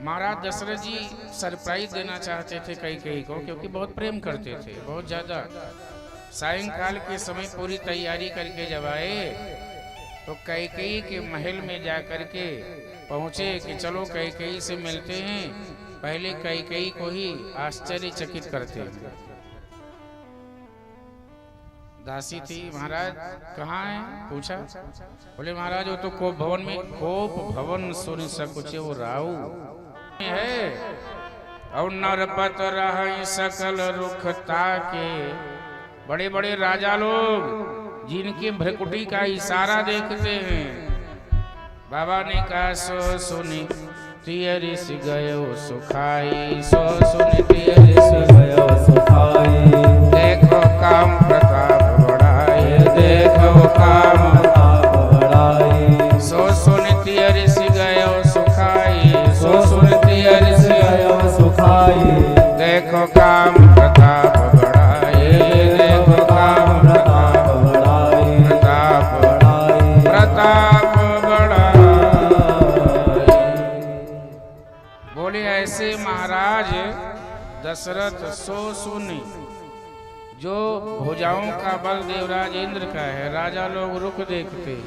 महाराज दशरथ जी surprise देना चाहते थे कैकेयी को, क्योंकि बहुत प्रेम करते थे, बहुत ज्यादा। सायंकाल के समय पूरी तैयारी करके जब आए तो कैकेयी के महल में जा करके पहुंचे कि चलो कैकेयी से मिलते हैं। पहले कैकेयी को ही आश्चर्यचकित करते हैं। दासी थी, महाराज कहाँ है पूछा। बोले महाराज वो तो कोप भवन में, कोप भवन सुन सकुचे वो राऊ है, और नरपत रह सकल रुख ताके। बड़े बड़े राजा लोग जिनके भ्रकुटी का इशारा देखते हैं। बाबा ने कहा सो सुनी तियरिस गयो सुखाई, सो सुनी तियरिस गयो सुखाई। देखो काम प्रताप बढ़ाए, देखो काम प्रताप बढ़ाए। सो सुनी तियरिस गयो सुखाई, सो सुनी तियरिस गयो सुखाई। देखो काम प्रताप बढ़ाए, देखो काम प्रताप बढ़ाए, प्रताप बढ़ाए, प्रताप बढ़ाए। बोले ऐसे महाराज दशरथ सो सुनी, जो भुजाओं का बल देवराज इंद्र का है, राजा लोग रुख देखते।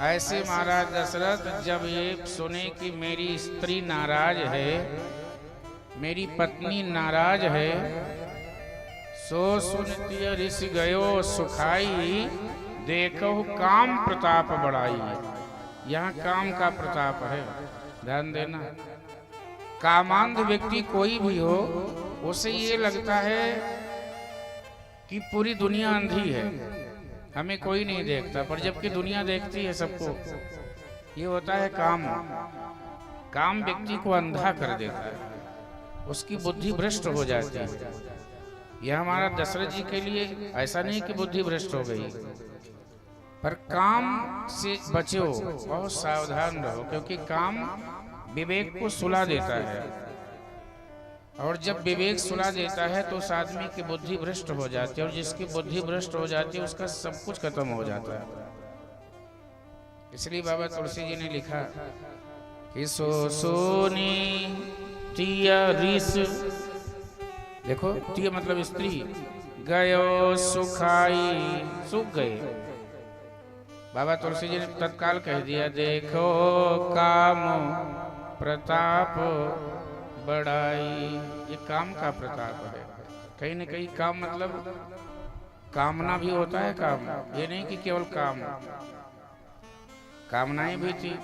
ऐसे महाराज दशरथ जब ये सुने कि मेरी स्त्री नाराज है, मेरी पत्नी नाराज है, सो सुनती ऋष गयो सुखाई। देखो काम प्रताप बढ़ाई। यहाँ काम का प्रताप है, ध्यान देना। कामांध व्यक्ति कोई भी हो, उसे ये लगता है कि पूरी दुनिया अंधी है, हमें कोई नहीं देखता, पर जबकि दुनिया देखती है सबको। ये होता है काम। काम व्यक्ति को अंधा कर देता है, उसकी बुद्धि भ्रष्ट हो जाती है। यह हमारा दशरथ जी के लिए ऐसा नहीं कि बुद्धि भ्रष्ट हो गई, पर काम से बचो, बहुत सावधान रहो, क्योंकि काम विवेक को सुला देता है। और जब विवेक सुला देता है तो उस आदमी की बुद्धि भ्रष्ट हो जाती है, और जिसकी बुद्धि भ्रष्ट हो जाती है उसका सब कुछ खत्म हो जाता है। इसलिए बाबा तुलसी जी ने लिखा कि सो सोनी तिया ऋष, देखो तिया मतलब स्त्री, गयो सुखाई, सुख गए। बाबा तुलसी जी ने तत्काल कह दिया देखो काम प्रताप बढ़ाई। ये काम का प्रताप है। कहीं न कहीं काम मतलब कामना भी होता है काम, ये नहीं कि केवल काम, कामनाएं भी थी।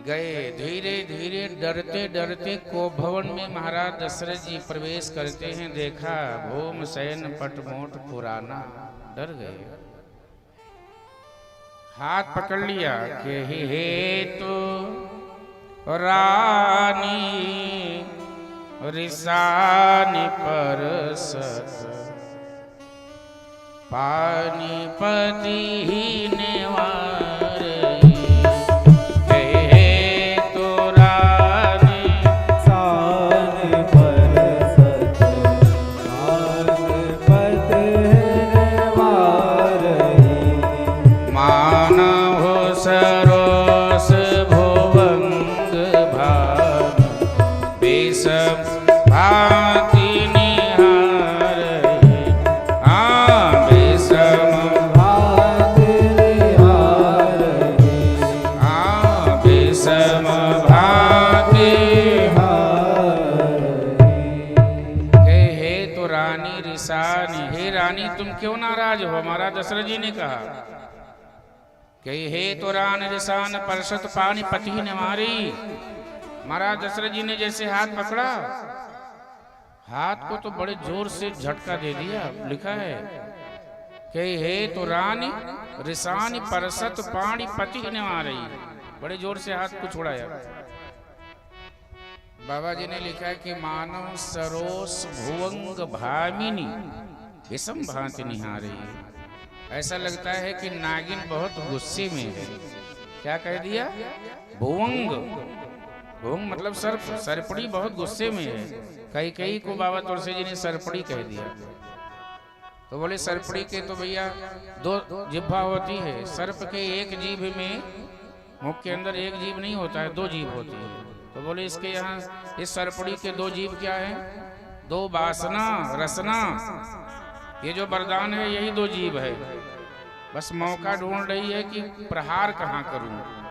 गए धीरे धीरे डरते डरते कोप भवन में महाराज दशरथ जी प्रवेश करते हैं। देखा भूम शयन पटमोट पुराना, डर गए। हाथ पकड़ लिया कि हे तो रानी रिसानी परसत, पानीपति ही नेवारे। हे तो रानी रिसानी परसत, पानीपति नेवारे। मानव सरोस भुवंग भान, बेसम भांति निहार। बेसम भांति निहार, बेसम भांति निहार। हे तो रानी रिसानी, हे रानी तुम क्यों नाराज हो? महाराज दशरथ जी ने कहा कि हे तो रान रिसान परसत पानीपति ने मारी। महाराज दशरथ जी ने जैसे हाथ पकड़ा, हाथ को तो बड़े जोर से झटका दे दिया। लिखा है कि हे तो रानी रिसान परसत पानीपति ने मारी, बड़े जोर से हाथ को छुड़ाया। बाबा जी ने लिखा है कि मानव सरोस भुवंग भामिनी विषम भांति निहारी। ऐसा लगता है कि नागिन बहुत गुस्से में है। क्या कह दिया? भुवंग, भुवंग मतलब सर्प, सरपड़ी बहुत गुस्से में है। कैकेयी को बाबा तुलसी जी ने सरपड़ी कह दिया। तो बोले सरपड़ी के तो भैया दो जिह्वा होती है, सर्प के एक जीभ में मुख के अंदर एक जीभ नहीं होता है, 2 जीभ होती है। तो बोले इसके यहाँ इस सरपड़ी के 2 जीभ क्या है? 2 वासना रसना। ये जो वरदान है यही 2 जीभ है। बस मौका ढूंढ रही है कि प्रहार कहाँ करूं।